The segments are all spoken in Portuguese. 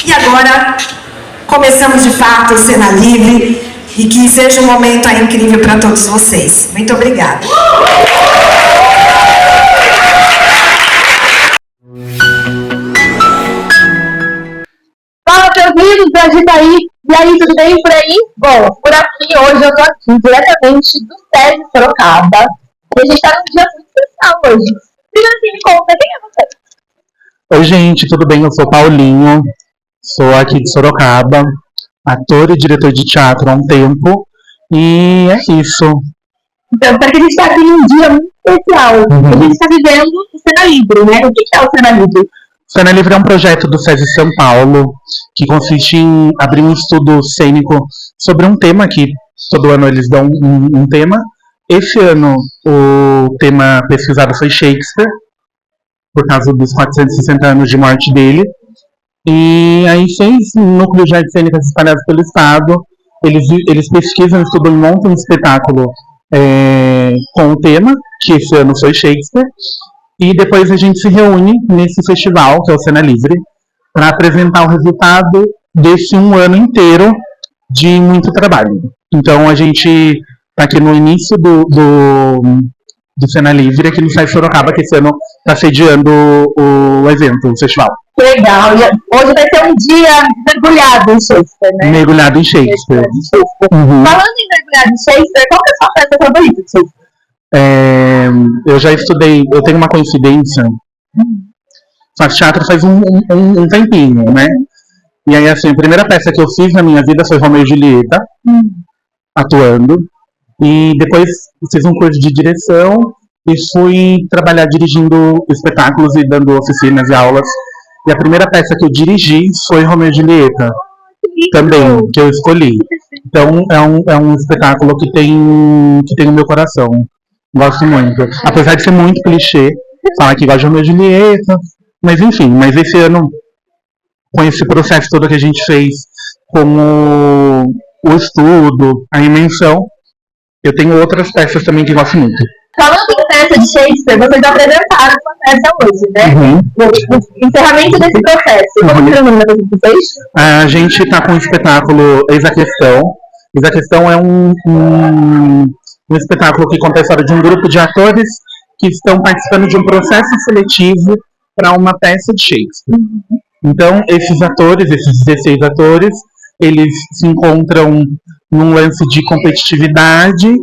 E agora, começamos de fato o Cena Livre e que seja um momento aí incrível para todos vocês. Muito obrigada. Fala, meus amigos da Agitaí. E aí, tudo bem por aí? Bom, por aqui hoje eu tô aqui diretamente do SESI Sorocaba. E a gente tá num dia muito especial hoje. Primeiro, me conta, quem é você? Oi, gente, tudo bem? Eu sou Paulinho, sou aqui de Sorocaba, ator e diretor de teatro há um tempo, e é isso. Então, porque a gente tá aqui num dia muito especial. A gente tá vivendo o Cena Livre, né? O que é o Cena Livre? Cena Livre é um projeto do SESI São Paulo, que consiste em abrir um estudo cênico sobre um tema, que todo ano eles dão um tema. Esse ano o tema pesquisado foi Shakespeare, por causa dos 460 anos de morte dele. E aí 6 núcleos de artes cênicas espalhados pelo estado, eles pesquisam, estudam e montam um espetáculo com o tema, que esse ano foi Shakespeare. E depois a gente se reúne nesse festival, que é o Cena Livre, para apresentar o resultado desse um ano inteiro de muito trabalho. Então a gente está aqui no início do Cena Livre, aqui no SESI Sorocaba, que esse ano está sediando o evento, o festival. Legal. Hoje vai ser um dia mergulhado em Shakespeare, né? Mergulhado em Shakespeare. Uhum. Falando em mergulhado em Shakespeare, qual que é a sua peça favorita de Shakespeare? Eu já estudei, eu tenho uma coincidência, faço teatro faz um tempinho, né? E aí, assim, a primeira peça que eu fiz na minha vida foi Romeu e Julieta, atuando. E depois fiz um curso de direção e fui trabalhar dirigindo espetáculos e dando oficinas e aulas. E a primeira peça que eu dirigi foi Romeu e Julieta, também, que eu escolhi. Então, é um espetáculo que tem o meu coração. Gosto muito. Apesar de ser muito clichê, falar que gosta de Romeu e Julieta. Mas enfim, esse ano, com esse processo todo que a gente fez, como o estudo, a imensão, eu tenho outras peças também que gosto muito. Falando em peça de Shakespeare, vocês apresentaram uma peça hoje, né? O encerramento desse processo. Como que é o nome da peça de vocês? A gente está com o espetáculo Eis a Questão. Eis a Questão é um espetáculo que conta a história de um grupo de atores que estão participando de um processo seletivo para uma peça de Shakespeare. Então, esses 16 atores, eles se encontram num lance de competitividade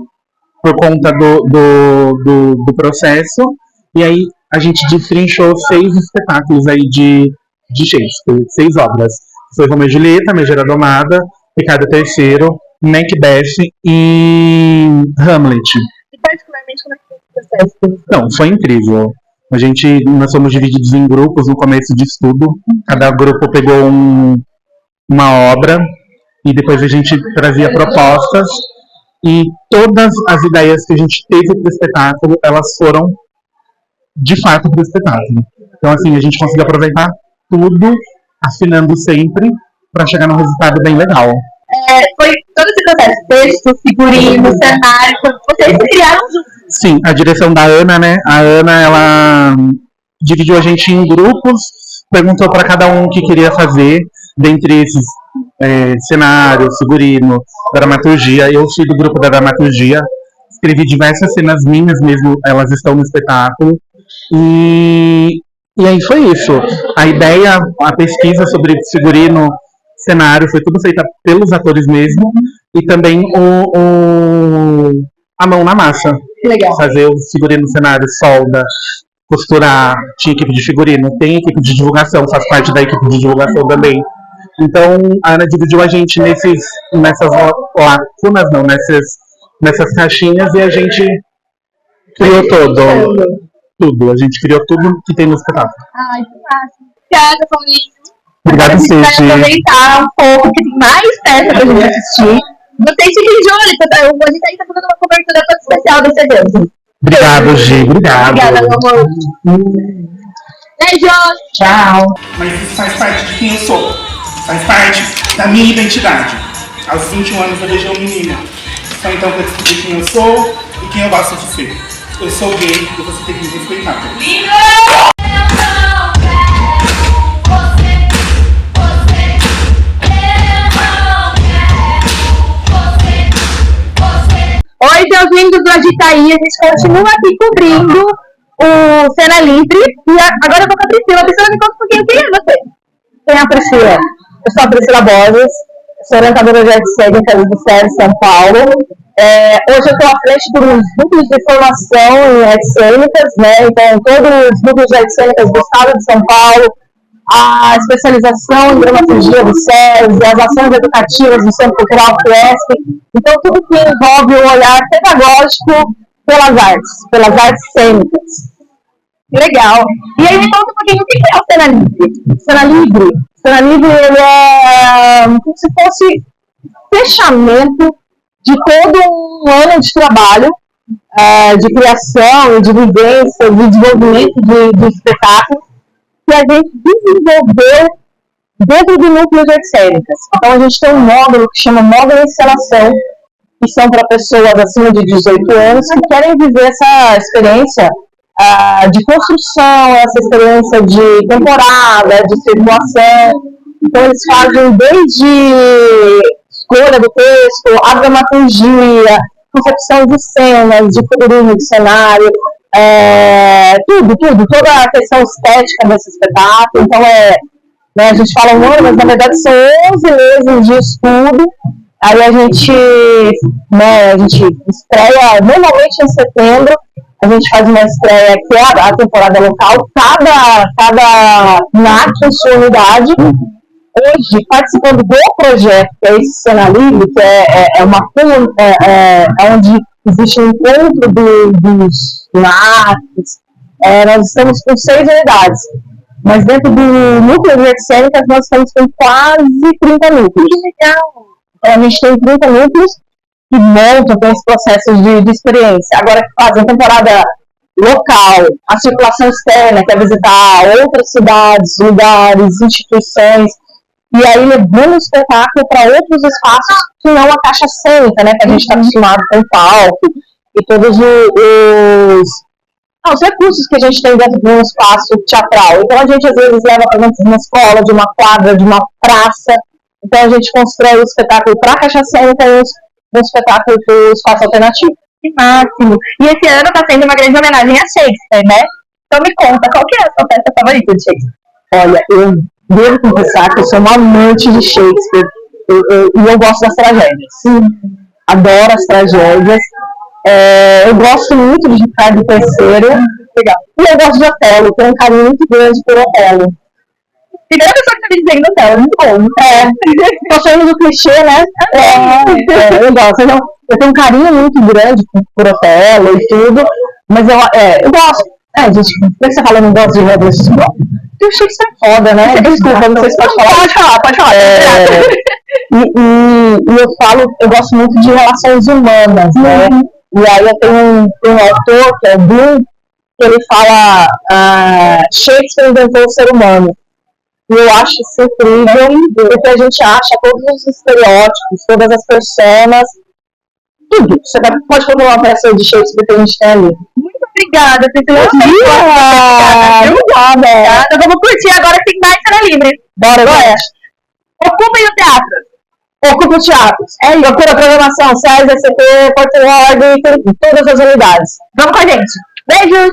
por conta do processo, e aí a gente destrinchou 6 espetáculos aí de Shakespeare, 6 obras. Foi Romeu e Julieta, Megera Domada, Ricardo III, Macbeth e Hamlet. E particularmente, como é que foi esse processo? Não, foi incrível. Nós fomos divididos em grupos no começo de estudo. Cada grupo pegou uma obra e depois a gente trazia propostas. E todas as ideias que a gente teve para o espetáculo, elas foram de fato para o espetáculo. Então, assim, a gente conseguiu aproveitar tudo, afinando sempre, para chegar num resultado bem legal. Foi todo esse processo, texto, figurino, cenário, vocês criaram juntos? Sim, a direção da Ana, né? A Ana, ela dividiu a gente em grupos, perguntou para cada um o que queria fazer, dentre esses cenário, figurino, dramaturgia. Eu fui do grupo da dramaturgia, escrevi diversas cenas minhas mesmo, elas estão no espetáculo. E aí foi isso. A ideia, a pesquisa sobre figurino, cenário, foi tudo feita pelos atores mesmo, e também a mão na massa. Legal. Fazer o figurino no cenário, solda, costurar, tinha equipe de figurino, tem equipe de divulgação, faz parte da equipe de divulgação também. Então a Ana dividiu a gente nessas lacunas, não, nessas caixinhas, e a gente criou tudo. A gente criou tudo que tem no espetáculo. Ai, que massa. Obrigada, Paulinho. Obrigado, Ceci. A gente vai aproveitar um pouco, que tem mais peças pra gente assistir. Vocês fiquem de olho, a gente aí tá fazendo uma cobertura toda especial desse evento. Obrigado, Gi. Obrigado. Obrigada, meu amor. Beijo. Tchau. Mas isso faz parte de quem eu sou. Faz parte da minha identidade. Aos 21 anos eu beijei um menino. Só então para descobrir quem eu sou e quem eu gosto de ser. Eu sou gay e você tem que me respeitar. Livre! Eu não quero você. do Agitaí, a gente continua aqui cobrindo o Cena Livre. E agora eu vou com a Priscila. Priscila, me conta um pouquinho, quem é você? Quem é a Priscila? Eu sou a Priscila Borges, sou orientadora de artes cênicas do SESI São Paulo. Hoje eu estou à frente dos núcleos de formação em artes cênicas, né? Então, todos os núcleos de artes cênicas do estado de São Paulo, a especialização em dramaturgia do SESI, as ações educativas do Centro Cultural FIESP. Então, tudo que envolve o olhar pedagógico pelas artes cênicas. Legal. E aí me conta um pouquinho, o que é o Cena Livre? Cena Livre, ele é como se fosse fechamento de todo um ano de trabalho, de criação e de vivência, de desenvolvimento de espetáculos, que a gente desenvolveu dentro do núcleo de artes cênicas. Então, a gente tem um módulo que chama Módulo Encenação, que são para pessoas acima de 18 anos que querem viver essa experiência de construção, essa experiência de temporada, de circulação. Então, eles fazem desde escolha do texto, a dramaturgia, concepção de cenas, de figurino, de cenário, toda a questão estética desse espetáculo. Então, a gente fala um ano, mas na verdade são 11 meses de estudo. Aí a gente estreia normalmente em setembro. A gente faz uma estreia que é a temporada local, cada NAC em sua unidade. Hoje, participando do projeto, que é esse Cena Livre, que é onde existe um encontro dos NACs, nós estamos com 6 unidades. Mas dentro do núcleo de artes cênicas, nós estamos com quase 30 núcleos. Que legal! Então, a gente tem 30 núcleos que montam com os processos de experiência. Agora que fazem temporada local, a circulação externa, que é visitar outras cidades, lugares, instituições, e aí levando o espetáculo para outros espaços que não a caixa cênica, né, que a gente está acostumado com o palco, e todos os recursos que a gente tem dentro de um espaço teatral. Então a gente às vezes leva para dentro de uma escola, de uma quadra, de uma praça. Então a gente constrói o espetáculo para a caixa cênica e um espetáculo para o espaço alternativo. Que máximo! E esse ano está sendo uma grande homenagem a Shakespeare, né? Então me conta, qual que é a sua peça favorita de Shakespeare? Olha, eu devo confessar que eu sou uma amante de Shakespeare e eu gosto das tragédias. Adoro as tragédias. Eu gosto muito de Ricardo III. E eu gosto de Otelo, tenho um carinho muito grande por Otelo. Primeira pessoa que está me dizendo Otelo, muito bom. Tô saindo do clichê, né? Eu gosto. Eu tenho um carinho muito grande por Otelo e tudo, mas eu gosto. Gente, por que você fala não gosta de Revolução? Porque o Shakespeare é foda, né? Desculpa, não sei se pode falar. Pode falar. Eu gosto muito de relações humanas, né? E aí eu tenho um autor, que é o Bloom, que ele fala Shakespeare inventou o ser humano. E eu acho isso incrível, porque a gente acha todos os estereótipos, todas as personas, tudo. Você pode procurar uma peça de Shakespeare que a gente tem ali. Muito obrigada, Priscila. Obrigada. Vamos curtir agora que tem mais Cena Livre. Bora. Ocupem o teatro. Ocupa o teatro. Procura a programação, SESI, SCT, Porto Alegre, todas as unidades. Vamos com a gente. Beijos.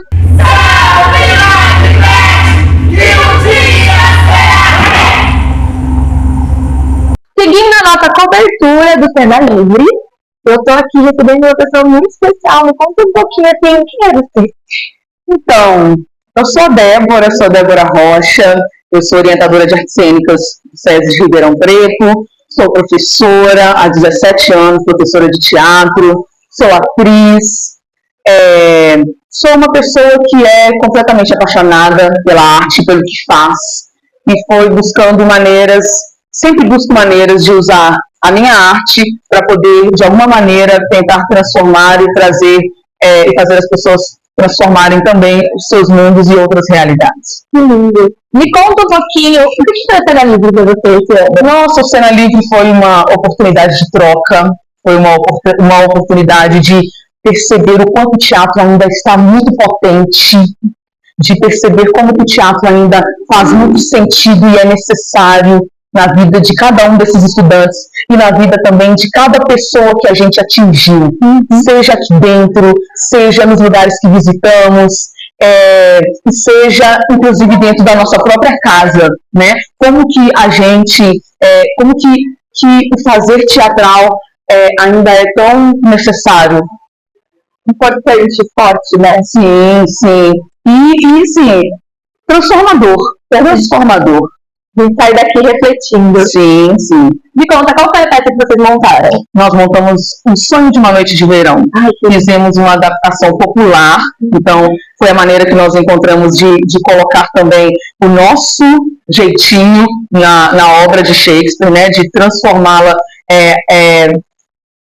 Seguindo a nossa cobertura do Cena Livre, eu estou aqui recebendo uma pessoa muito especial. Me conta um pouquinho assim, quem é você? Então, eu sou a Débora Rocha, eu sou orientadora de artes cênicas do SESI de Ribeirão Preto, sou professora há 17 anos, professora de teatro, sou atriz, sou uma pessoa que é completamente apaixonada pela arte, pelo que faz, e foi buscando sempre busco maneiras de usar a minha arte para poder, de alguma maneira, tentar transformar e trazer e fazer as pessoas transformarem também os seus mundos e outras realidades. Que lindo. Me conta um pouquinho, o que foi a Cena Livre para você? Nossa, o Cena Livre foi uma oportunidade de troca, foi uma oportunidade de perceber o quanto o teatro ainda está muito potente, de perceber como o teatro ainda faz muito sentido e é necessário na vida de cada um desses estudantes e na vida também de cada pessoa que a gente atingiu, seja aqui dentro, seja nos lugares que visitamos, e seja inclusive dentro da nossa própria casa, né? Como que a gente, como que o fazer teatral ainda é tão necessário, Importante, forte, né? sim, sim, e sim, transformador. A gente sai daqui refletindo. Sim, sim. Me conta, qual foi a peça que vocês montaram? Nós montamos Um Sonho de uma Noite de Verão. Fizemos uma adaptação popular, então foi a maneira que nós encontramos de colocar também o nosso jeitinho na obra de Shakespeare, né? De transformá-la,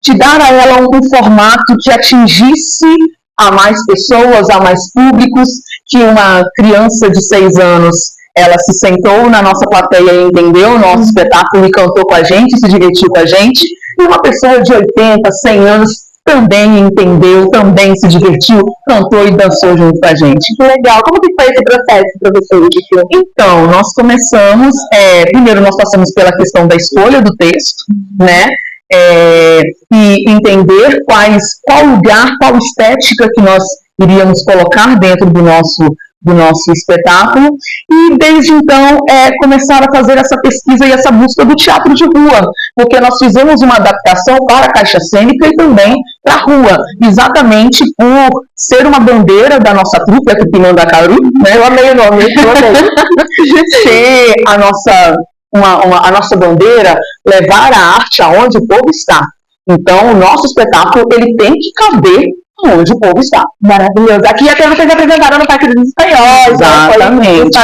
de dar a ela um formato que atingisse a mais pessoas, a mais públicos, que uma criança de 6 anos ela se sentou na nossa plateia e entendeu o nosso espetáculo e cantou com a gente, se divertiu com a gente, e uma pessoa de 80, 100 anos também entendeu, também se divertiu, cantou e dançou junto com a gente. Que legal. Como que foi esse processo, professor, de filme? Então, nós começamos, primeiro nós passamos pela questão da escolha do texto, né? E entender qual lugar, qual estética que nós iríamos colocar dentro do nosso espetáculo, e desde então começar a fazer essa pesquisa e essa busca do teatro de rua, porque nós fizemos uma adaptação para a caixa cênica e também para a rua, exatamente por ser uma bandeira da nossa trupe, a Trupe Mandacaru, né? Eu amei o nome, eu amei. Ser a nossa bandeira, levar a arte aonde o povo está. Então, o nosso espetáculo ele tem que caber onde o povo está. Maravilhoso. Aqui até vocês apresentaram no Parque dos Espanhóis. Exatamente.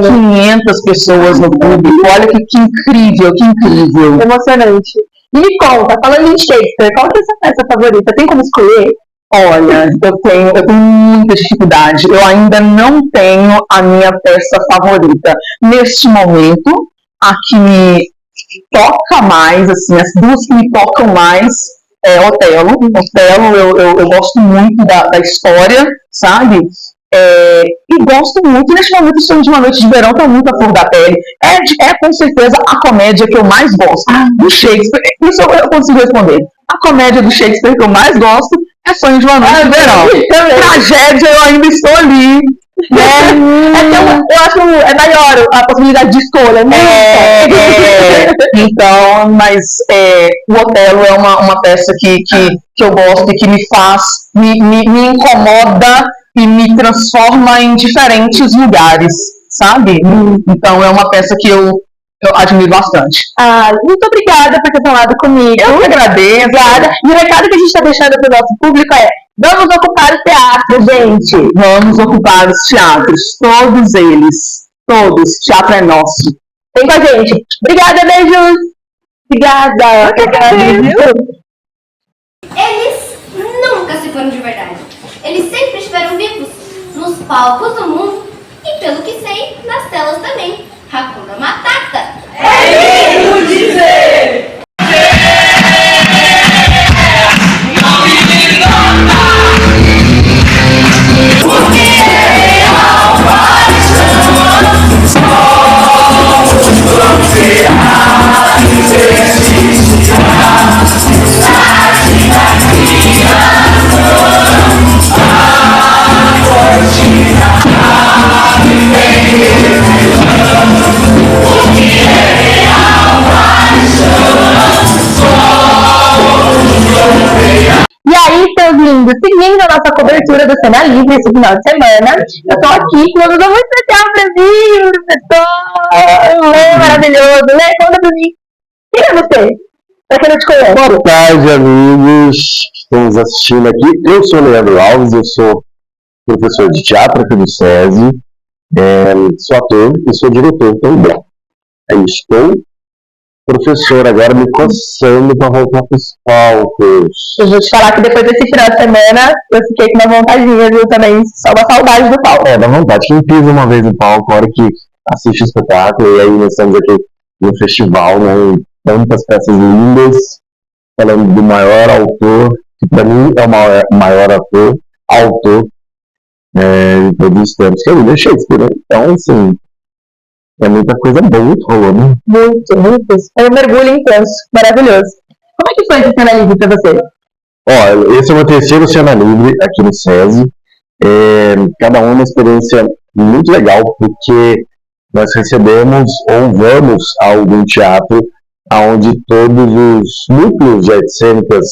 500 pessoas no público. Olha que incrível, que incrível. Emocionante. E me conta, falando em Shakespeare, qual que é a sua peça favorita? Tem como escolher? Olha, eu tenho muita dificuldade. Eu ainda não tenho a minha peça favorita. Neste momento, a que me toca mais, assim, as duas que me tocam mais Otelo. Otelo, eu gosto muito da história, sabe? E gosto muito, neste momento, O Sonho de uma Noite de Verão está muito à flor da pele. É com certeza a comédia que eu mais gosto do Shakespeare. Isso eu consigo responder. A comédia do Shakespeare que eu mais gosto é Sonho de uma Noite de Verão. Tragédia, eu ainda estou ali. Eu acho maior a possibilidade de escolha, né? Então, mas o Otelo é uma peça que eu gosto e que me incomoda e me transforma em diferentes lugares, sabe? Então é uma peça que eu admiro bastante. Muito obrigada por ter falado comigo. Eu que agradeço. Obrigada. E o recado que a gente está deixando para o nosso público é: vamos ocupar o teatro, gente. Vamos ocupar os teatros, todos eles. Todos. Teatro é nosso. Vem com a gente. Obrigada, beijos. Obrigada. Eles nunca se foram de verdade. Eles sempre estiveram vivos nos palcos do mundo e, pelo que sei, nas telas também. Hakuna Matata. É lindo dizer! E aí, seus lindos, seguindo a nossa cobertura do Cena Livre esse final de semana, eu estou aqui com uma pessoa muito especial para mim, professor maravilhoso, né? Conta pra mim. Quem é você? Pra quem não te conhece. Boa tarde, amigos que estão nos assistindo aqui. Eu sou o Leandro Alves, eu sou professor de teatro aqui do SESI, sou ator e sou diretor também. Estou professor agora me coçando para voltar para os palcos. Eu vou te falar que depois desse final de semana eu fiquei com uma vontadinha, viu? Também só uma saudade do palco. Dá vontade. Quem pisa uma vez no palco, a hora que assiste o espetáculo, e aí nós estamos aqui no festival, né? Tantas peças lindas, falando do maior autor, que para mim é o maior autor de todos os tempos, que é o William Shakespeare, né? Então, assim, É muita coisa boa que rolou, né? Muito. Foi um mergulho intenso, maravilhoso. Como é que foi esse Cena Livre para você? Ó, esse é o meu terceiro Cena Livre aqui no SESI. Cada uma experiência muito legal, porque nós recebemos ou vamos a algum teatro onde todos os núcleos de artes cênicas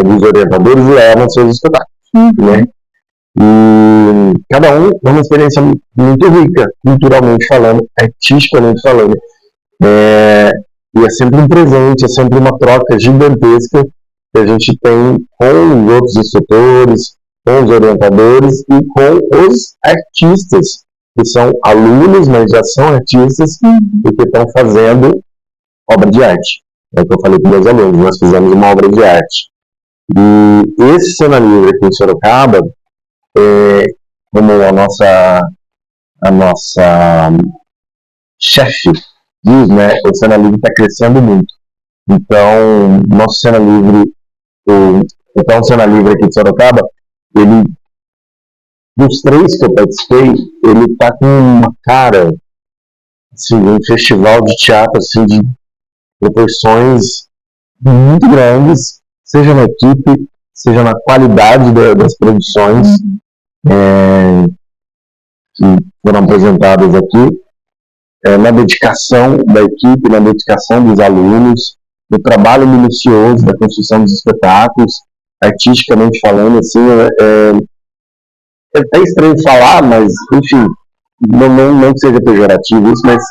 dos orientadores levam seus espetáculos, né? E cada um é uma experiência muito rica, culturalmente falando, artisticamente falando. E é sempre um presente, é sempre uma troca gigantesca que a gente tem com os outros instrutores, com os orientadores e com os artistas, que são alunos, mas já são artistas e que estão fazendo obra de arte. É o que eu falei para os meus alunos, nós fizemos uma obra de arte. E esse Cena Livre aqui em Sorocaba, como a nossa chefe diz, né, o Cena Livre está crescendo muito. Então, nosso Cena Livre, o Cena Livre aqui de Sorocaba, ele, dos 3 que eu participei, ele está com uma cara, assim, um festival de teatro, assim, de proporções muito grandes, seja na equipe, seja na qualidade das produções que foram apresentadas aqui, na dedicação da equipe, na dedicação dos alunos, no trabalho minucioso da construção dos espetáculos, artisticamente falando, assim, é até estranho falar, mas, enfim, não que seja pejorativo isso, mas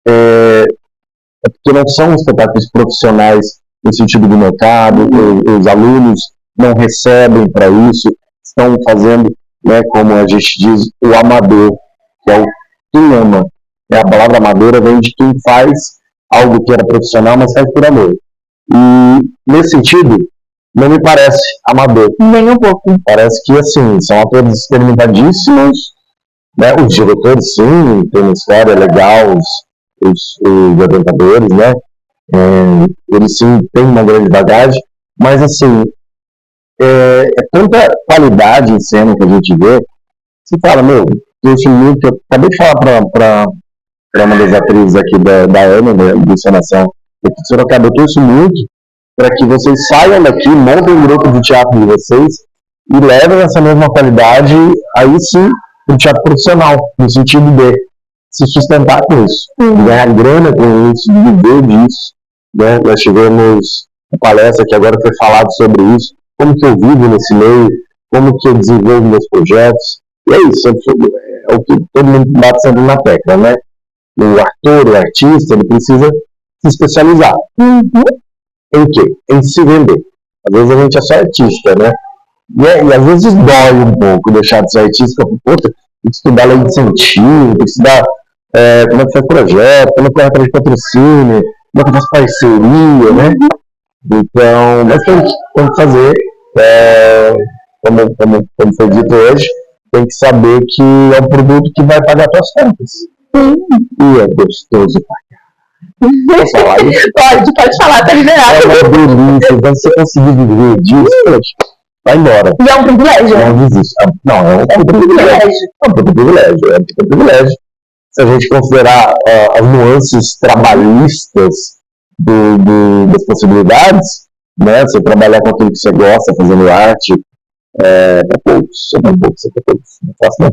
é porque não são espetáculos profissionais no sentido do mercado, os alunos não recebem para isso, estão fazendo, né, como a gente diz, o amador, que é o quem ama. A palavra amadora vem de quem faz algo que era profissional, mas faz por amor. E, nesse sentido, não me parece amador. Nem um pouco. Parece que, assim, são atores experimentadíssimos, né? Os diretores, sim, tem uma história legal, os orientadores, né? Eles, sim, têm uma grande bagagem, mas, assim, é tanta qualidade em cena que a gente vê, você fala, meu, eu acabei de falar para uma das atrizes aqui da Ana, de encenação aqui de Sorocaba, eu torço muito para que vocês saiam daqui, montem um grupo de teatro de vocês e levem essa mesma qualidade, aí sim, para o teatro profissional, no sentido de se sustentar com isso, ganhar grana com isso, viver disso, né? Nós tivemos uma palestra que agora foi falado sobre isso, como que eu vivo nesse meio, como que eu desenvolvo meus projetos, e é isso, é o que todo mundo bate sempre na tecla, né? O ator, o artista, ele precisa se especializar. Em quê? Em se vender. Às vezes a gente é só artista, né? E às vezes dói um pouco deixar de ser artista, tem que estudar lei de incentivo, tem que estudar como é que faz projeto, como é que vai atrás de patrocínio, como é que faz parceria, né? Então, mas tem que fazer, como foi dito hoje, tem que saber que é um produto que vai pagar suas contas. E é gostoso pra caralho. Pode falar, tá liberado. É uma delícia, então se você conseguir viver disso, vai embora. E é um privilégio. Não desiste. Não, é um privilégio. É um privilégio. Se a gente considerar as nuances trabalhistas das possibilidades, né? Você trabalhar com aquilo que você gosta, fazendo arte, é poucos. Não faço não.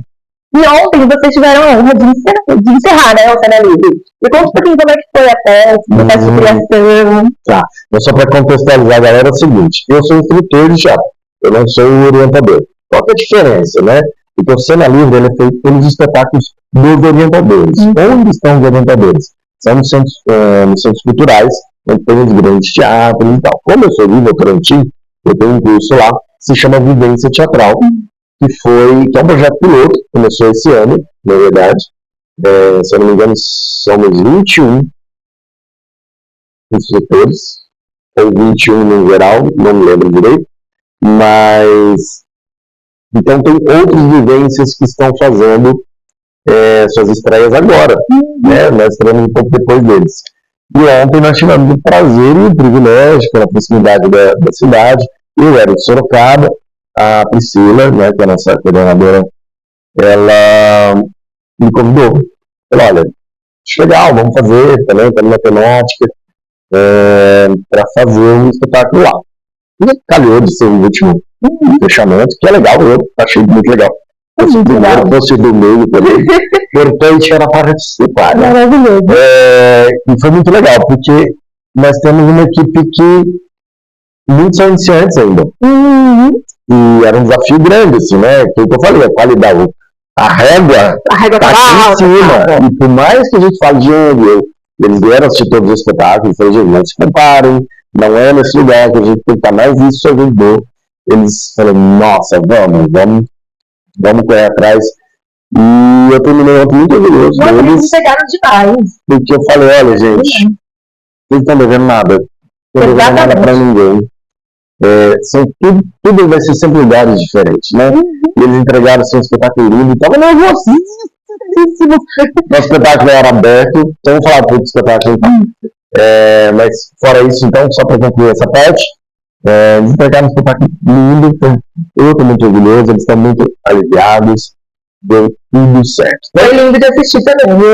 E ontem vocês tiveram a honra de encerrar, né, o Cena Livre. E conta um pouquinho como é que foi a peça, o processo de criação. Tá, mas só para contextualizar a galera é o seguinte, eu sou instrutor de teatro, eu não sou o orientador. Qual que é a diferença, né? Porque o Cena Livre ele é feito pelos espetáculos dos orientadores. Onde estão os orientadores? São nos centros culturais, onde tem os grandes teatros e tal. Como eu sou livre Torontim, eu tenho um curso lá, que se chama Vivência Teatral, que é um projeto piloto, que começou esse ano, na verdade. Se eu não me engano, somos 21 instrutores, ou 21 no geral, não me lembro direito, mas então tem outras vivências que estão fazendo suas estreias agora, né? Nós estreamos um pouco depois deles. E ontem nós tivemos o prazer e o privilégio, pela proximidade da cidade, eu era de Sorocaba, a Priscila, né, que é a nossa coordenadora, ela me convidou falei, olha, acho legal, vamos fazer também, na temática, para fazer um espetáculo lá. E calhou de ser o último fechamento, que é legal, eu achei muito legal. O primeiro fosse do meio também. O importante era participar. Né? Maravilhoso. E foi muito legal, porque nós temos uma equipe que muitos são iniciantes ainda. E era um desafio grande, assim, né? Que eu falei, a qualidade, a régua tá aqui em cima. E por mais que a gente fale de eles vieram assistir todos os espetáculos, falei, gente, não se preparem, não é nesse lugar que a gente tem que estar, mais isso ajudou. Eles falaram, nossa, vamos correr atrás. E eu terminei ontem muito orgulhoso deles. Eles pegaram demais. Porque eu falei, olha, gente, vocês não estão devendo nada. Não estão devendo nada pra ninguém. Tudo vai ser sempre lugares diferentes, né? E eles entregaram seu espetáculo lindo. Tava nervosíssimo. Nosso espetáculo era aberto. Então, vamos falar do espetáculo. Mas, fora isso, então, só para concluir essa parte, eles entregaram um espetáculo lindo. Então, eu estou muito orgulhoso. Eles estão muito aliviados. Deu tudo certo. Foi lindo de assistir também, viu?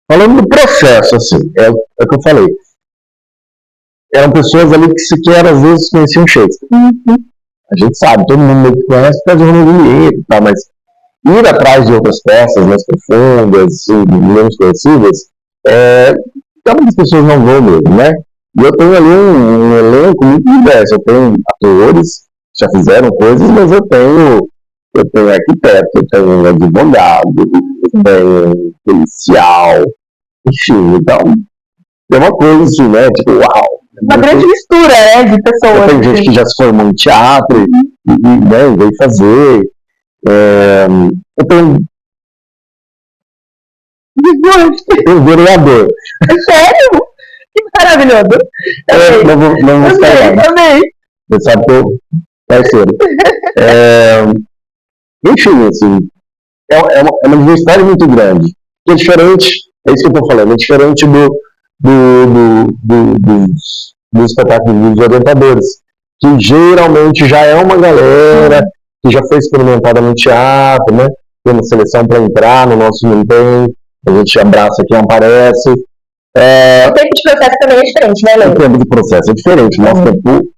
Falando do processo, assim, é o que eu falei. Eram pessoas ali que sequer às vezes conheciam Shakespeare. A gente sabe, todo mundo meio que conhece por causa de Romeu e Julieta e tal, mas ir atrás de outras peças mais profundas, assim, menos conhecidas, muitas pessoas não vão mesmo, né? E eu tenho ali um elenco muito diverso. Eu tenho atores que já fizeram coisas, mas eu tenho arquiteto, eu tenho advogado, eu tenho policial, enfim, então é uma coisa assim, né? Tipo, uau! Uma grande mistura, né, de pessoas. Tem gente que já se formou em teatro e veio fazer. Eu tenho um vereador. Sério? Que maravilhoso. Não vou esperar. Também. Você sabe que eu parceiro. Enfim, assim, é uma diversidade muito grande. Que é diferente, é isso que eu estou falando, é diferente dos espetáculos dos orientadores, que geralmente já é uma galera que já foi experimentada no teatro, né? Tem uma seleção para entrar, no nosso não tem, a gente abraça quem aparece. O tempo de processo também é diferente, né, Léo? O tempo de processo é diferente. Nosso tempo...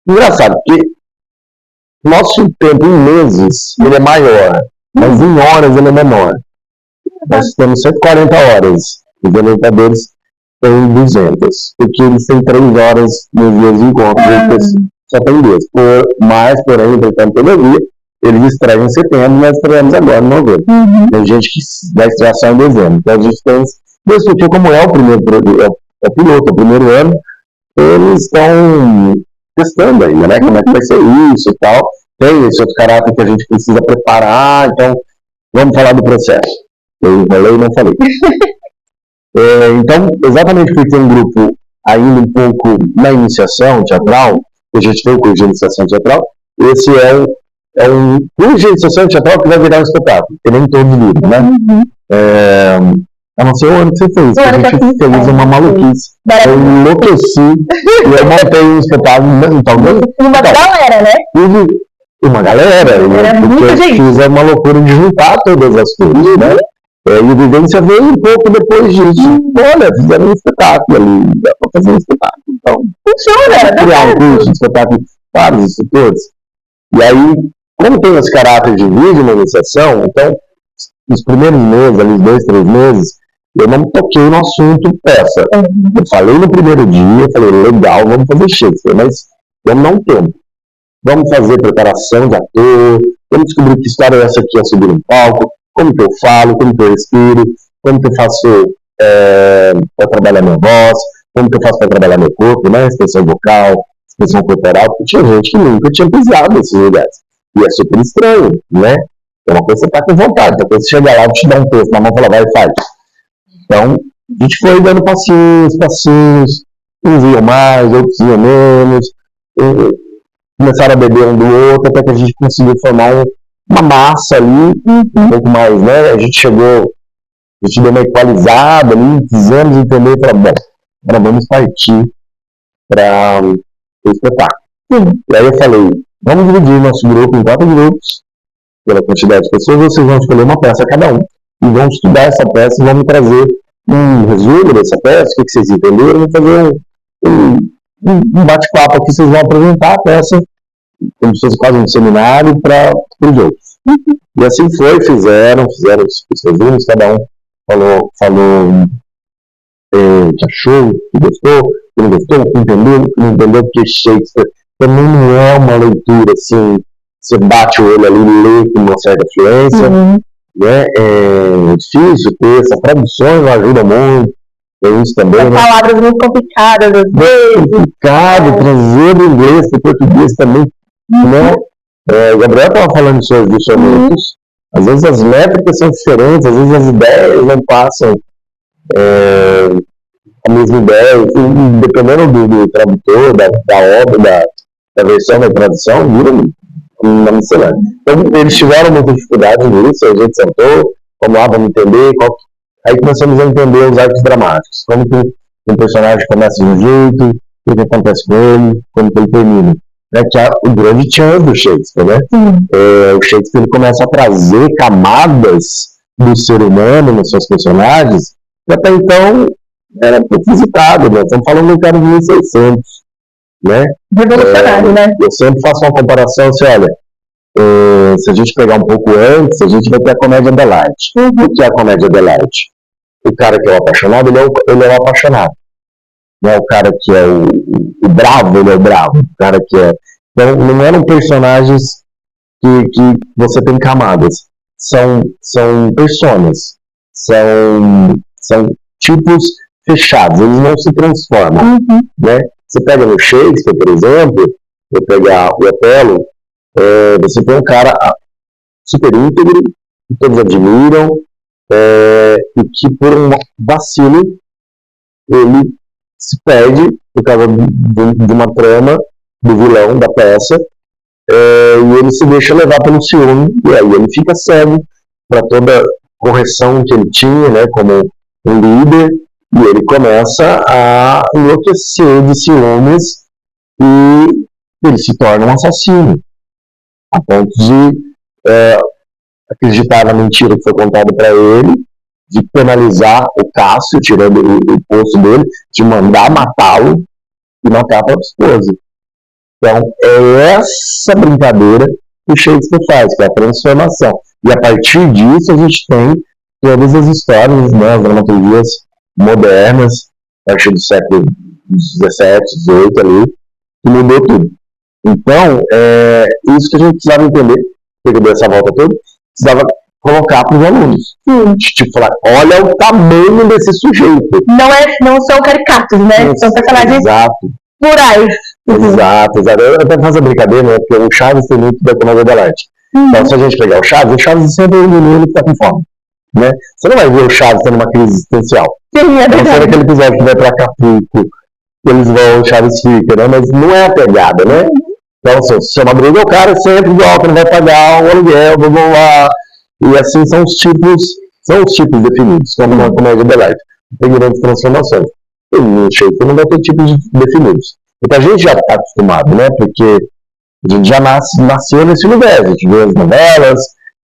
Engraçado, porque nosso tempo em meses ele é maior, mas em horas ele é menor. Nós temos 140 horas, os orientadores têm 200, porque eles têm 3 horas nos dias de encontro, só tem 2. Porém, entretanto, todavia, eles estreiam em setembro, nós estreamos agora em novembro. Tem gente que vai estrear só em dezembro. Então a gente tem, porque como é o primeiro piloto, o primeiro ano, eles estão testando ainda, né? Como é que vai ser isso e tal. Tem esse outro caráter que a gente precisa preparar, então vamos falar do processo. Eu falei e não falei. Então, exatamente porque tem um grupo ainda um pouco na iniciação teatral, que a gente tem o curso de iniciação teatral, esse é um curso de iniciação teatral que vai virar um espetáculo, que nem todo livro, né? A não ser o ano que você fez, que a gente fez uma maluquice. Eu enlouqueci e eu montei um espetáculo. Uma galera, né? Uma galera, porque eu fiz uma loucura de juntar todas as coisas, né? E o Vivência veio um pouco depois disso. Olha, fizeram um espetáculo ali, dá para fazer um espetáculo. Então, funciona, criar um curso de espetáculo para os instrutores. E aí, como tem esse caráter de vídeo na iniciação, então, nos primeiros meses, ali, 2, 3 meses, eu não toquei no assunto peça. Eu falei no primeiro dia, falei, legal, vamos fazer Shakespeare, mas vamos dar um tempo. Vamos fazer preparação de ator, vamos descobrir que história é essa aqui a subir no palco, como que eu falo, como que eu respiro, como que eu faço para trabalhar minha voz, como que eu faço para trabalhar meu corpo, né? Expressão vocal, expressão corporal, porque tinha gente que nunca tinha pisado nesses lugares. E é super estranho, né? É uma coisa que você tá com vontade, outra coisa você chega lá e te dá um texto na mão e fala, vai e faz. Então, a gente foi dando passinhos, uns iam mais, outros iam menos, começaram a beber um do outro, até que a gente conseguiu formar uma massa ali, um pouco mais, né? A gente deu uma equalizada ali, quisemos entender e falamos, bom, agora vamos partir para o espetáculo. E aí eu falei, vamos dividir nosso grupo em 4 grupos, pela quantidade de pessoas, vocês vão escolher uma peça cada um e vão estudar essa peça e vão me trazer um resumo dessa peça, o que vocês entenderam, vão fazer um bate-papo aqui, vocês vão apresentar a peça como se fosse quase um seminário para os outros. E assim foi, fizeram os resumos, cada um falou que achou, que gostou, que não gostou, que não entendeu, porque Shakespeare também não é uma leitura assim, você bate o olho ali e lê com uma certa fluência, né? É difícil ter essa tradução, não ajuda muito, tem isso também, né? Palavras muito complicadas, às vezes. Complicado, trazer do inglês para o português também, né? O Gabriel estava falando sobre os sonetos, às vezes as métricas são diferentes, às vezes as ideias não passam a mesma ideia, e dependendo do tradutor, da obra, da versão da tradução, vira uma miscelânea. Então, eles tiveram muita dificuldade nisso, a gente sentou, vamos entender, aí começamos a entender os arcos dramáticos, como que um personagem começa de um jeito, o que acontece com ele, como que ele termina. Que é o grande chance do Shakespeare, né? O Shakespeare ele começa a trazer camadas do ser humano nos seus personagens, que até então era pouco visitado, né? Estamos falando do cara de 1600, né? Revolucionário, né? Eu sempre faço uma comparação assim, olha, se a gente pegar um pouco antes, a gente vai ter a comédia delight. O que é a comédia delight? O cara que é o apaixonado, ele é o apaixonado. Não é o cara que é o bravo, ele é o bravo. O cara que é... Então, não eram personagens que você tem camadas. São personas. São tipos fechados. Eles não se transformam. Né? Você pega no Shakespeare, por exemplo, vou pegar o Otelo, você tem um cara super íntegro, que todos admiram, e que por um vacilo, ele se perde por causa de uma trama do vilão da peça, e ele se deixa levar pelo ciúme, e aí ele fica cego para toda correção que ele tinha, né, como um líder, e ele começa a enlouquecer de ciúmes e ele se torna um assassino, a ponto de acreditar na mentira que foi contada para ele, de penalizar o Cássio, tirando o posto dele, de mandar matá-lo e matar a própria esposa. Então, é essa brincadeira que o Shakespeare faz, que é a transformação. E a partir disso, a gente tem todas as histórias, né, as dramaturgias modernas, a partir do século XVII, XVIII ali, que mudou tudo. Então, isso que a gente precisava entender, que eu dei essa volta toda, precisava colocar para os alunos. Tipo, falar, olha o tamanho desse sujeito. Não são caricatos, né? São personagens plurais. Exato. Eu até faço a brincadeira, né? Porque o Chaves tem muito da comédia da arte. Então, se a gente pegar o Chaves sempre é o menino que está com fome. Né? Você não vai ver o Chaves tendo uma crise existencial. Sim, é verdade. Não sei aquele episódio que vai para Acapulco, eles vão, o Chaves fica, né? Mas não é a pegada, né? Então, se é uma briga, o cara sempre igual, que não vai pagar o aluguel, blá, blá, blá. E assim são os tipos definidos, como uma comédia de arte. Tem grandes transformações. E no Shakespeare não vai ter tipos definidos. Então a gente já está acostumado, né? Porque a gente já nasceu nesse universo. A gente vê as novelas,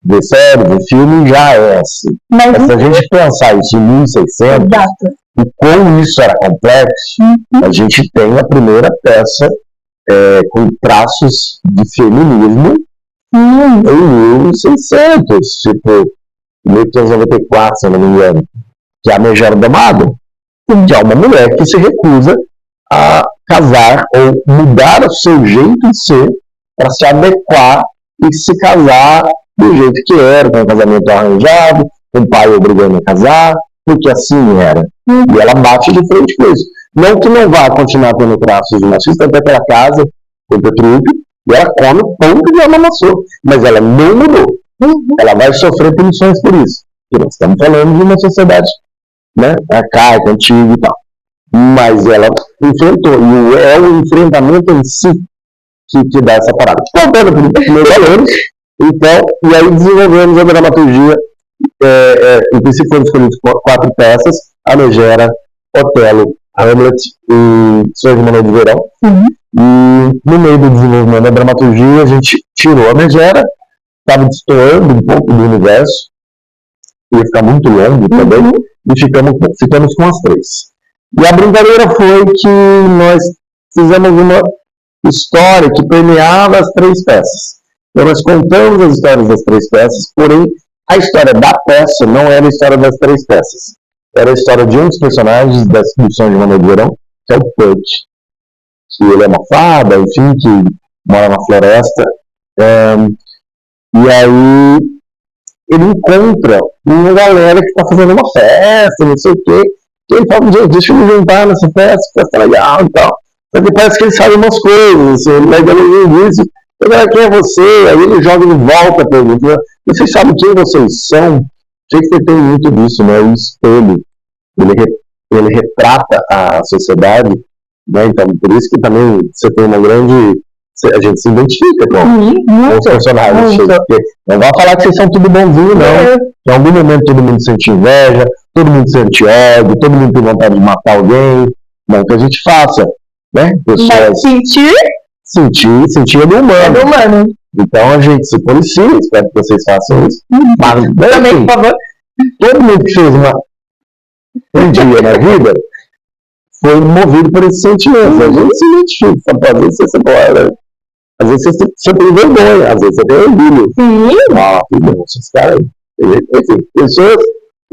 vê séries, vê filme, já é assim. Mas se a gente pensar isso em 1600, e como isso era complexo, a gente tem a primeira peça com traços de feminismo em 1600, tipo 1894, se eu não me engano, que é a Megera do Amado, que é uma mulher que se recusa a casar ou mudar o seu jeito de ser para se adequar e se casar do jeito que era, com um casamento arranjado, com o pai obrigando a casar, porque assim era. E ela bate de frente com isso. Não que não vá continuar tendo traços de machismo, até que ela casa com o Petrúquio, e ela come o pão que ela amassou, mas ela não mudou. Ela vai sofrer punições por isso. Porque nós estamos falando de uma sociedade, né, arcaica, antiga e tal. Mas ela enfrentou, e é o enfrentamento em si que dá essa parada. Voltando para os meus alunos, então, e aí desenvolvemos a dramaturgia, em princípio foram escolhidas 4 peças, a Megera, Otelo, Hamlet e Sr. Manuel de Verão. E no meio do desenvolvimento da dramaturgia, a gente tirou a Megera estava destoando um pouco do universo, ia ficar muito longo também, e ficamos com as 3. E a brincadeira foi que nós fizemos uma história que permeava as 3 peças. Então nós contamos as histórias das 3 peças, porém a história da peça não era a história das 3 peças. Era a história de um dos personagens da Sonho de uma Noite de Verão, que é o Puck. Que ele é uma fada, enfim, que mora na floresta. E aí ele encontra uma galera que está fazendo uma festa, não sei o quê. E ele fala, gente, deixa eu me juntar nessa festa legal e tal. Só que parece que ele sabe umas coisas, assim, ele pega no início, quem é você? Aí ele joga de volta a pergunta. Vocês sabem quem vocês são? Shakespeare tem muito disso, né? O espelho. Ele retrata a sociedade, né? Então, por isso que também você tem uma grande... A gente se identifica com os personagens. Não vai falar que vocês são tudo bonzinho, não. Em algum momento todo mundo sente inveja, todo mundo sente ódio, todo mundo tem vontade de matar alguém. Não que a gente faça, né? Mas sentir é do humano. Então a gente se policia, espero que vocês façam isso. Mas também, por favor, todo mundo que fez um dia na vida foi movido por esse sentimento. A gente se identifica, às vezes você pode, às vezes você tem vergonha, às vezes você tem orgulho. Esses caras, enfim, pessoas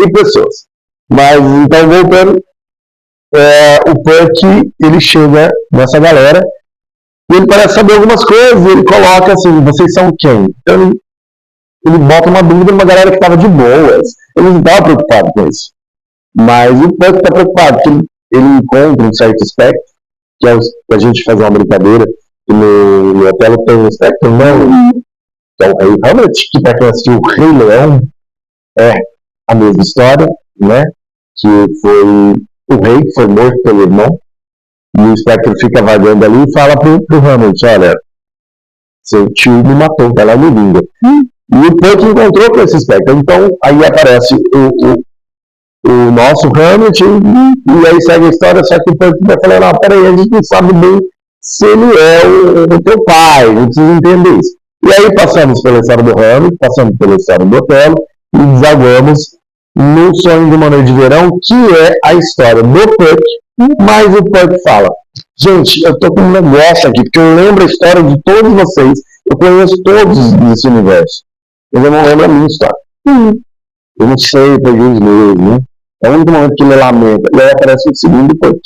e pessoas. Mas então voltando, o Puck, ele chega nessa galera e ele parece saber algumas coisas, ele coloca assim, vocês são quem? Então ele bota uma dúvida numa galera que estava de boas. Ele não estava preocupado com isso. Mas o Puck está preocupado, porque ele encontra um certo espectro, que é a gente fazer uma brincadeira, e no Otelo tem um espectro, não. Então, aí, realmente, que para quem assistiu o Rei Leão, é a mesma história, né? Que foi o rei que foi morto pelo irmão, e o espectro fica vagando ali e fala pro Hamlet, olha, seu tio me matou, vai lá e me vinga. E o Puck encontrou com esse espectro. Então, aí aparece o nosso Hamlet, e aí segue a história, só que o Puck vai falar, não, peraí, a gente não sabe bem se ele é o teu pai, a gente precisa entender isso. E aí passamos pela história do Hamlet, passamos pela história do Otelo, e desagamos no Sonho de uma Noite de Verão, que é a história do Puck, mas o Puck fala, gente, eu tô com um negócio aqui, porque eu lembro a história de todos vocês, eu conheço todos nesse universo, mas eu não lembro a minha história. Eu não sei, peguei os meus, né? É o único momento que ele lamenta, e aí aparece o segundo Puck.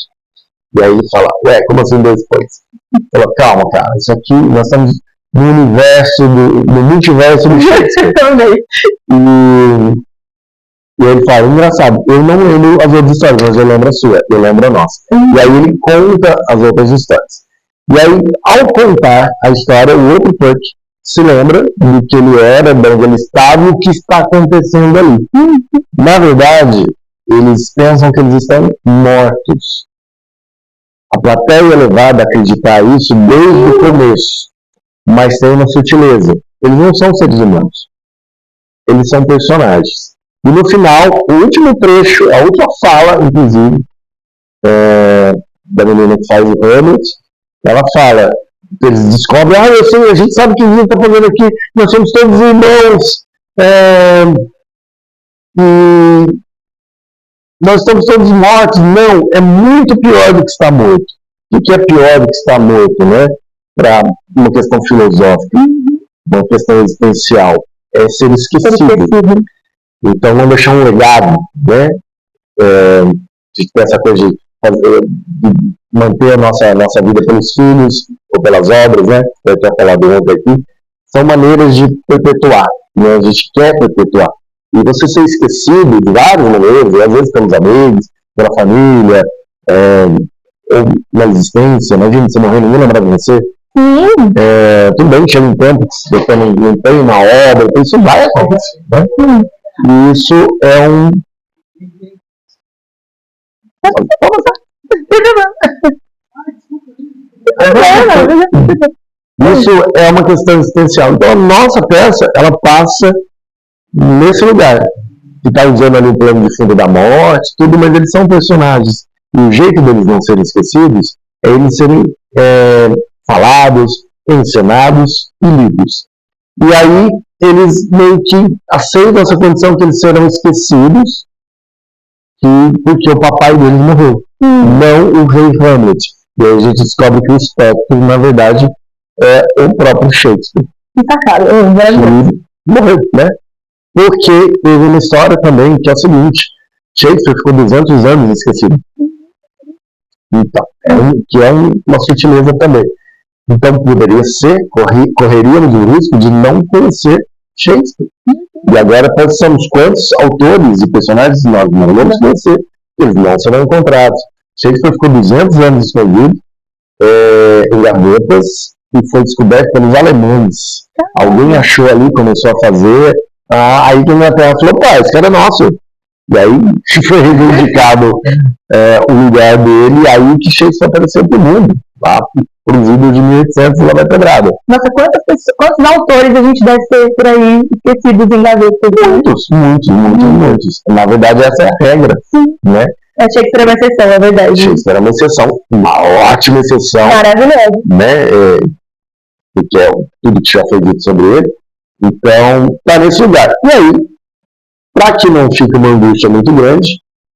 E aí ele fala, como assim 2 Pucks? Ele fala, calma, cara, isso aqui, nós estamos no universo, no multiverso do Shakespeare também. E ele fala, engraçado, eu não lembro as outras histórias, mas eu lembro a sua, eu lembro a nossa. E aí ele conta as outras histórias. E aí, ao contar a história, o outro Puck se lembra do que ele era, de onde ele estava e o que está acontecendo ali. Na verdade, eles pensam que eles estão mortos. A plateia é levada a acreditar isso desde o começo, mas tem uma sutileza. Eles não são seres humanos. Eles são personagens. E no final, o último trecho, a última fala, inclusive, da menina que faz o Hamlet, ela fala, eles descobrem, eu sei, a gente sabe o que a gente está fazendo aqui, nós somos todos irmãos, e nós estamos todos mortos. Não, é muito pior do que estar morto. O que é pior do que estar morto, né? Para uma questão filosófica, uma questão existencial, é ser esquecido. Então, vamos deixar um legado, né? De ter essa coisa de manter a nossa vida pelos filhos ou pelas obras, né? Eu até falado ontem aqui. São maneiras de perpetuar, né? A gente quer perpetuar. E você ser esquecido de várias maneiras, às vezes pelos amigos, pela família, ou na existência, imagina você morrer, ninguém lembrar de você. Tudo bem, chega um tempo que você não tem uma obra, isso vai acontecer, né? E isso é isso é uma questão existencial. Então a nossa peça, ela passa nesse lugar, que está usando ali o plano de fundo da morte, tudo, mas eles são personagens. E o jeito deles não serem esquecidos é eles serem falados, encenados e lidos. E aí eles meio que aceitam essa condição que eles serão esquecidos porque o papai deles morreu, não o rei Hamlet. E aí a gente descobre que o espectro, na verdade, é o próprio Shakespeare. Que sacada, Que morreu, né? Porque teve uma história também que é o seguinte: Shakespeare ficou 200 anos esquecido. Então, uma sutileza também. Então, poderia ser, correríamos o risco de não conhecer Shakespeare. E agora pensamos quantos autores e personagens nós não vamos conhecer, eles não serão encontrados. Shakespeare ficou 200 anos escondido em gavetas e foi descoberto pelos alemães. Alguém achou ali, começou a fazer, aí que a Inglaterra falou: pá, esse cara é nosso. E aí foi reivindicado o lugar dele, e aí que Shakespeare apareceu pro mundo, lá pro vídeo de 1800 lá na Pedrada. Nossa, quantos autores a gente deve ter por aí esquecidos em gavetas? Muitos. Na verdade, essa é a regra. Sim. Né? Shakespeare é uma exceção, é verdade. Shakespeare é uma exceção, uma ótima exceção. Maravilhoso. Né? Porque é tudo que já foi dito sobre ele. Então, tá nesse lugar. E aí, para que não fique uma angústia muito grande,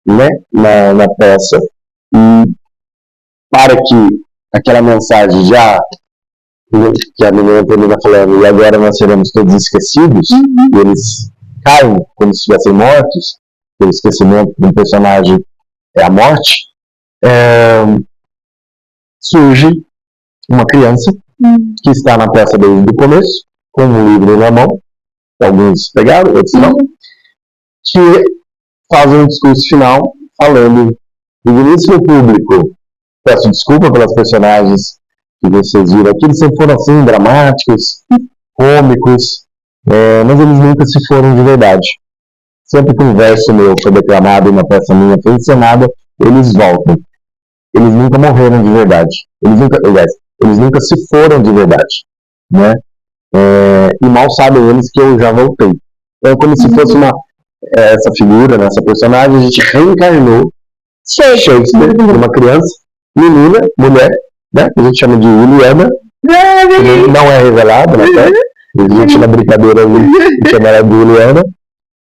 né, na peça, e para que aquela mensagem já, que a menina termina falando, e agora nós seremos todos esquecidos, e eles caem como se estivessem mortos, pelo esquecimento de um personagem é a morte, surge uma criança que está na peça desde o começo, com um livro na mão, alguns pegaram, outros não, que faz um discurso final falando: digníssimo público, peço desculpa pelas personagens que vocês viram aqui, eles sempre foram assim, dramáticos, cômicos, mas eles nunca se foram de verdade. Sempre que um verso meu foi declamado e uma peça minha foi encenada, eles voltam. Eles nunca morreram de verdade. Eles nunca se foram de verdade. Né? E mal sabem eles que eu já voltei. Então é como se fosse essa figura, né, essa personagem, a gente reencarnou Shakespeare, uma criança, menina, mulher, né, que a gente chama de Juliana, que não é revelada, né, existe na brincadeira ali, chama ela de Juliana,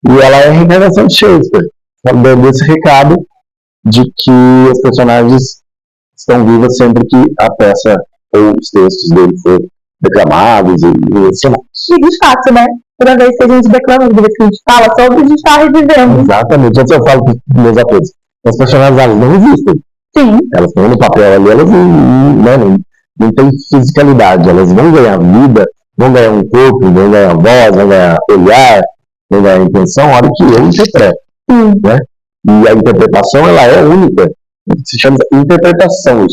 e ela é a reencarnação de Shakespeare, dando esse recado de que os personagens estão vivos sempre que a peça ou os textos dele foram declamados e ensinados. E de fato, né? Toda vez que a gente declama, toda vez que a gente fala sobre, a gente está revivendo. Exatamente. Antes eu falo para os meus atores, as personagens elas não existem. Sim. Elas estão no papel ali, elas não têm fisicalidade. Elas vão ganhar vida, vão ganhar um corpo, vão ganhar voz, vão ganhar olhar, vão ganhar intenção, a hora que eu interpreto. Né? E a interpretação ela é única. Se chama interpretação.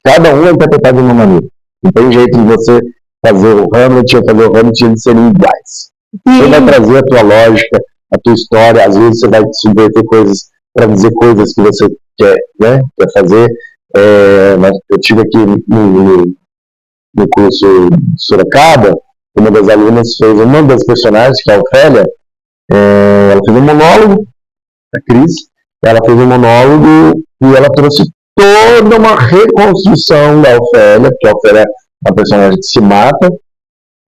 Cada um é interpretado de uma maneira. Não tem jeito de você fazer o Hamlet ou fazer o Hamlet, eles serem iguais. Você vai trazer a tua lógica, a tua história, às vezes você vai subverter coisas para dizer coisas que você quer, né, quer fazer. Eu tive aqui no curso de Sorocaba, uma das alunas fez uma das personagens, que é a Ofélia, ela fez um monólogo, a Cris, ela fez um monólogo e ela trouxe toda uma reconstrução da Ofélia, porque a Ofélia é uma personagem que se mata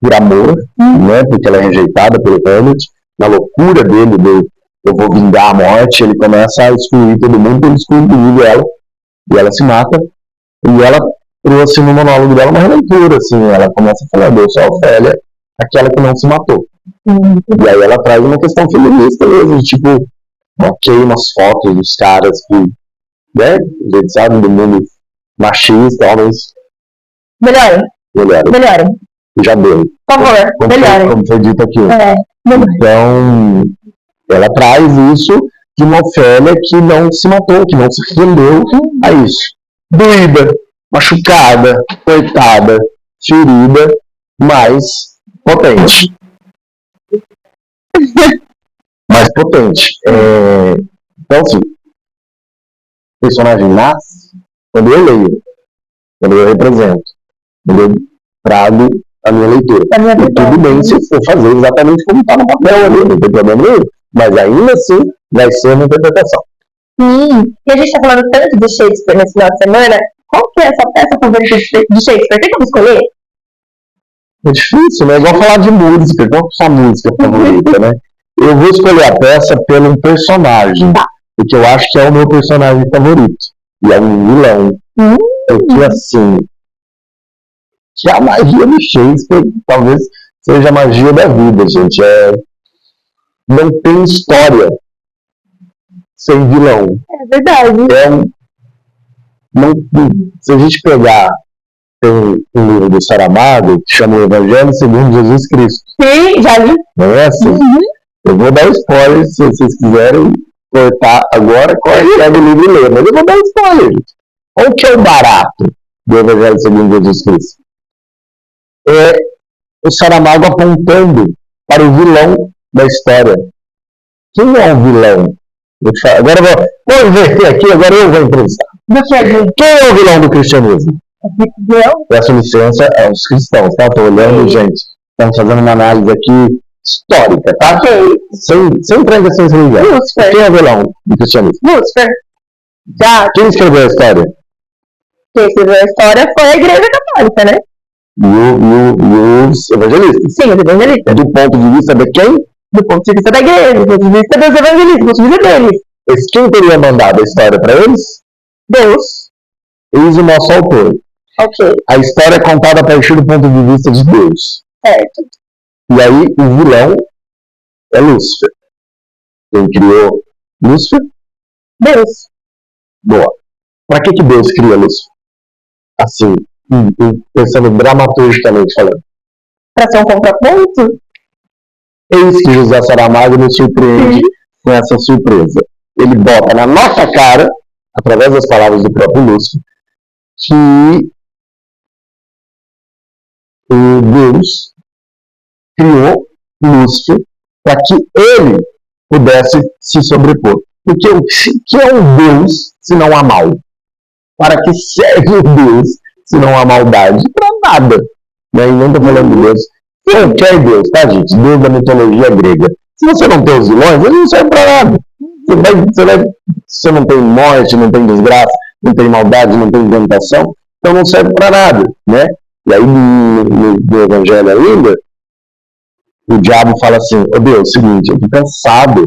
por amor, né, porque ela é rejeitada pelo Hamlet. Na loucura dele, eu vou vingar a morte, ele começa a excluir todo mundo, ele exclui ela, e ela se mata, e ela trouxe no monólogo dela uma releitura, assim, ela começa a falar: eu sou a Ofélia, aquela que não se matou. E aí ela traz uma questão feminista mesmo, tipo, ok, umas fotos dos caras que, né, a gente sabe, do mundo machista, homens. Melhorem. Já deu. Por favor, melhorem. Como foi dito aqui. Então, ela traz isso de uma Ofélia que não se matou, que não se rendeu a isso. Doída, machucada, coitada, ferida, mas potente. Mais potente. Então, assim, o personagem nasce quando eu leio, quando eu represento, quando eu trago a minha leitura. E tudo bem se eu for fazer exatamente como está no papel ali, não tem problema nenhum, mas ainda assim vai ser uma interpretação. Sim, e a gente está falando tanto de Shakespeare nesse final de semana. Qual que é essa peça favorita de Shakespeare? Tem como escolher? É difícil, né? É igual falar de música. Qual que é a sua música favorita, né? Eu vou escolher a peça pelo personagem, porque eu acho que é o meu personagem favorito. E é um vilão. Porque, assim, que a magia do Shakespeare talvez seja a magia da vida, gente. Não tem história sem vilão. É verdade. Se a gente pegar, tem um livro do Saramago que chama O Evangelho segundo Jesus Cristo. Sim, já li. Não é assim? Eu vou dar spoiler, se vocês quiserem cortar agora, pega o livro e lê. Mas eu vou dar spoiler, gente. Qual que é o barato do Evangelho segundo Jesus Cristo? É o Saramago apontando para o vilão da história. Quem é o vilão? Agora vou inverter aqui, agora eu vou entrevistar. Quem é o vilão do cristianismo? Peço licença aos cristãos, tá? Estou olhando, gente. Estamos fazendo uma análise aqui histórica, tá? Sem transições religiosas. Quem é o vilão do cristianismo? Lúcifer. Quem escreveu a história? Quem escreveu a história foi a Igreja Católica, né? E os evangelistas. Sim, os evangelistas. Do ponto de vista de quem? Do ponto de vista da igreja, do ponto de vista dos evangelistas, do ponto de vista deles. Mas quem teria mandado a história para eles? Deus. Eis o nosso autor. Ok. A história é contada a partir do ponto de vista de Deus. Certo. E aí o vilão é Lúcifer. Quem criou Lúcifer? Deus. Boa. Para que Deus cria Lúcifer? Assim, pensando dramaturgicamente falando. Para ser um contraponto? Eis que José Saramago nos surpreende com essa surpresa. Ele bota na nossa cara, através das palavras do próprio Lúcifer, que o Deus criou Lúcifer para que ele pudesse se sobrepor. Porque o que é um Deus se não há mal? Para que serve o Deus se não há maldade? Para nada. Né? E não estou falando de Deus. Qualquer Deus, tá, gente? Deus da mitologia grega. Se você não tem os vilões, ele não serve para nada. Você não tem morte, não tem desgraça, não tem maldade, não tem tentação, então não serve para nada, né? E aí no Evangelho ainda, o diabo fala assim: ô Deus, seguinte, eu tô cansado,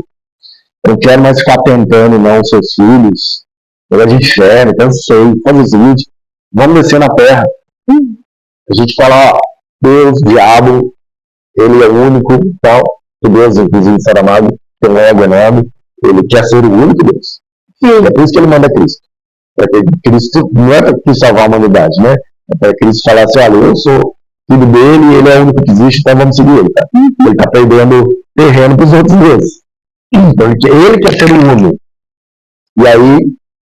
eu não quero mais ficar tentando não os seus filhos, eu de inferno, cansei, faz o seguinte, vamos descer na terra. A gente fala, ó, Deus, diabo, ele é o único, tal, que Deus, inclusive Saramago, tem um ego enorme, ele quer ser o único Deus. Sim. É por isso que ele manda Cristo. Para que Cristo não é para salvar a humanidade, né? É para Cristo falar assim, olha, eu sou filho dele e ele é o único que existe, então vamos seguir ele, tá? Ele está perdendo terreno para os outros deuses. Então ele quer ser o único. E aí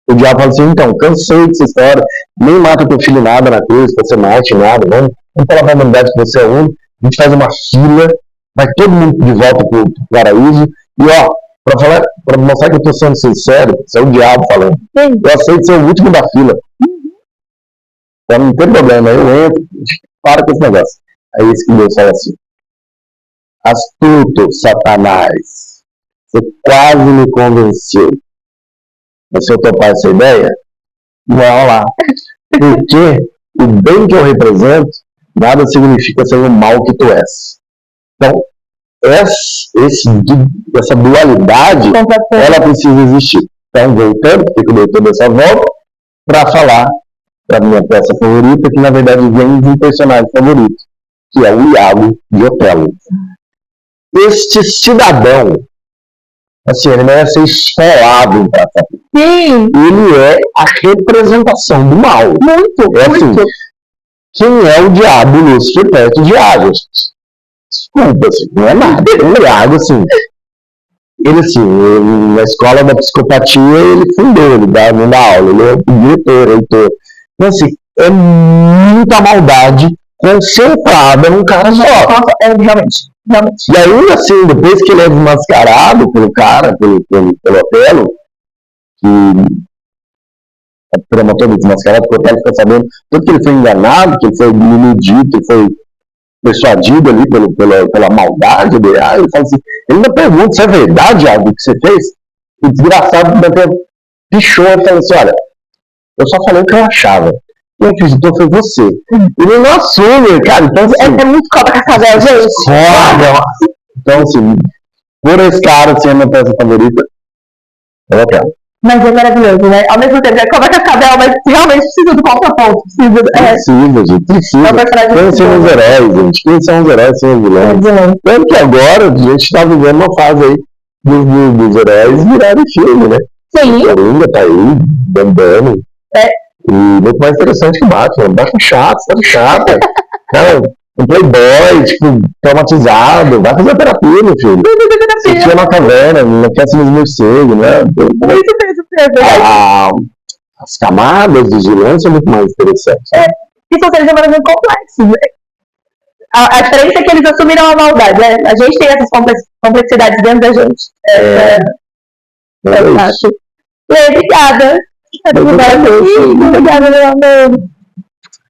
o diabo fala assim, então, cansei dessa história, nem mata teu filho nada na cruz, você mate nada, vamos falar para a humanidade que você é o único, a gente faz uma fila, vai todo mundo de volta para o paraíso, e ó, para mostrar que eu estou sendo sincero, isso é o diabo falando, eu aceito ser o último da fila. Então não tem problema, eu entro, para com esse negócio. Aí esse que Deus fala assim, astuto, Satanás, você quase me convenceu. Mas se eu topar essa ideia, não vai rolar. Porque o bem que eu represento, nada significa ser o mal que tu és. Então, essa dualidade, ela precisa existir. Então, voltando, porque eu dei toda essa volta, para falar para minha peça favorita, que na verdade vem de um personagem favorito, que é o Iago de Otelo. Este cidadão, assim, ele merece ser esfolado em praça. Sim. Ele é a representação do mal. Muito, é assim, muito. Quem é o diabo Lúcifer perto de Iago? Desculpa, assim, não é nada. O Iago, assim, ele, assim, na escola da psicopatia, ele fundou, ele dá aula, ele é o diretor, reitor. Então, assim, é muita maldade concentrada num cara só. Realmente. E ainda assim, depois que ele é desmascarado pelo cara, pelo Otelo, que a trama toda desmascarada, porque o Otelo fica sabendo tanto que ele foi enganado, que ele foi iludido, que ele foi persuadido ali pela maldade dele. Ele fala assim, ele ainda pergunta se é verdade algo que você fez. O desgraçado até pichou e falou assim, olha, eu só falei o que eu achava. quem acreditou foi você. Ele não assume, cara. Então, assim, É muito Cobra Cascavel, gente. foda. Então, assim, por esse cara ser a minha peça favorita, eu quero. Mas é maravilhoso, né? Ao mesmo tempo, é Cobra Cascavel, mas realmente precisa do contraponto. Precisa, gente, precisa. É um personagem Quem muito são bom. os heróis, gente? Quem são os heróis, são os vilões. Tanto que agora a gente está vivendo uma fase aí dos heróis virarem filme, né? Sim. A Coringa tá aí, bombando. E muito mais interessante que o Batman. Batman chato, sabe? Cara, um playboy, tipo, traumatizado. Vai fazer terapia, meu filho. Você tinha na caverna, não quer ser nos morcegos, né? As camadas dos vilões são muito mais interessantes. Né? E são seres humanos muito complexos, né? A diferença é que eles assumiram a maldade, né? A gente tem essas complexidades dentro da gente. Eu acho. Obrigada. Obrigada, meu amor.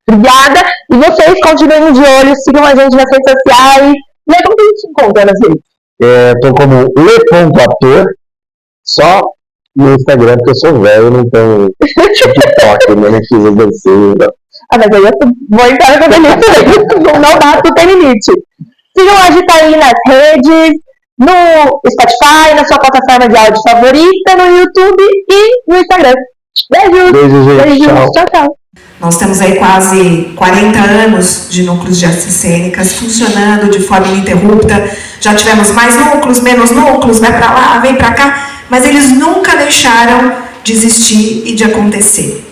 Obrigada. E vocês continuem de olho, sigam a gente nas redes sociais. Lê, como que a gente encontra nas redes? Tô como le.ator, só no Instagram, porque eu sou velho, eu não tenho TikTok, né? Não fiz as dancinhas. Mas aí eu vou entrar no limite. Não dá, tu tem limite. Sigam a Agitaí nas redes, no Spotify, na sua plataforma de áudio favorita, no YouTube e no Instagram. Beijo! Beijo, gente. Tchau, tchau. Nós temos aí quase 40 anos de núcleos de artes cênicas funcionando de forma ininterrupta. Já tivemos mais núcleos, menos núcleos, vai para lá, vem para cá, mas eles nunca deixaram de existir e de acontecer.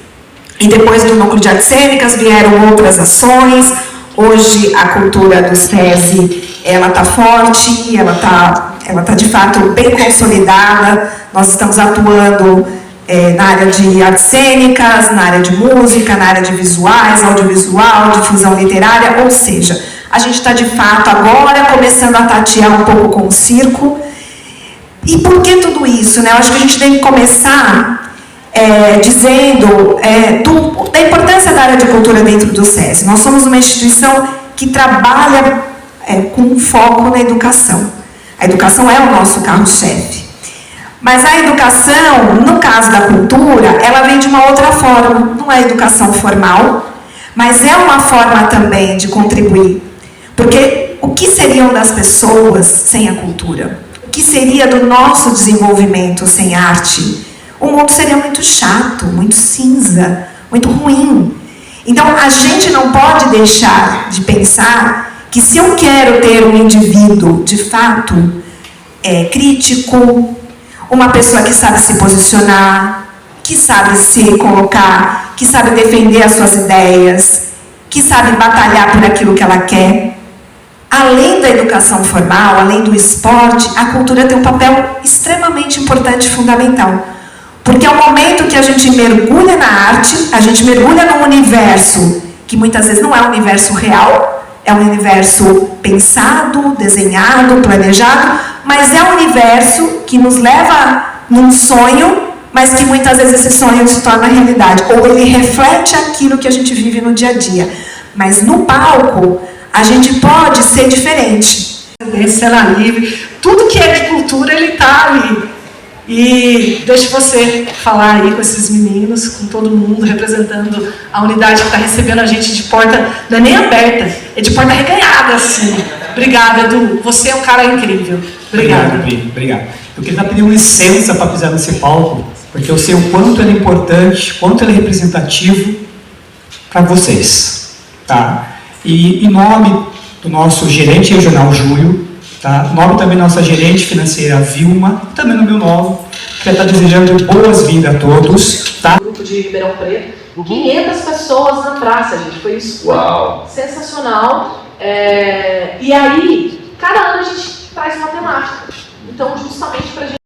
E depois do núcleo de artes cênicas vieram outras ações. Hoje a cultura do SESI, ela está forte, ela tá de fato bem consolidada. Nós estamos atuando na área de artes cênicas, na área de música, na área de visuais, audiovisual, difusão literária, ou seja, a gente está de fato agora começando a tatear um pouco com o circo. E por que tudo isso, né? Eu acho que a gente tem que começar dizendo da importância da área de cultura dentro do SESI. Nós somos uma instituição que trabalha com foco na educação. A educação é o nosso carro-chefe. Mas a educação, no caso da cultura, ela vem de uma outra forma. Não é educação formal, mas é uma forma também de contribuir. Porque o que seriam das pessoas sem a cultura? O que seria do nosso desenvolvimento sem arte? O mundo seria muito chato, muito cinza, muito ruim. Então, a gente não pode deixar de pensar que se eu quero ter um indivíduo, de fato, crítico, uma pessoa que sabe se posicionar, que sabe se colocar, que sabe defender as suas ideias, que sabe batalhar por aquilo que ela quer. Além da educação formal, além do esporte, a cultura tem um papel extremamente importante e fundamental. Porque é o momento que a gente mergulha na arte, a gente mergulha num universo que muitas vezes não é um universo real, é um universo pensado, desenhado, planejado, mas é um universo que nos leva num sonho, mas que muitas vezes esse sonho se torna realidade, ou ele reflete aquilo que a gente vive no dia a dia. Mas no palco, a gente pode ser diferente. Cena livre, tudo que é de cultura, ele está ali. E deixa você falar aí com esses meninos, com todo mundo, representando a unidade que está recebendo a gente de porta, não é nem aberta, é de porta reganhada, assim. Obrigada, Edu. Você é um cara incrível. Obrigada. Obrigado. Eu queria pedir uma licença para pisar nesse palco, porque eu sei o quanto ele é importante, quanto ele é representativo para vocês. Tá? E em nome do nosso gerente regional, Júlio, tá? Em nome também da nossa gerente financeira, Vilma, também no meu nome, queria estar desejando boas-vindas a todos. Tá? Grupo de Ribeirão Preto, 500 pessoas na praça, gente, foi isso. Uau. Sensacional. E aí, cada ano a gente traz uma temática. Então, justamente para a gente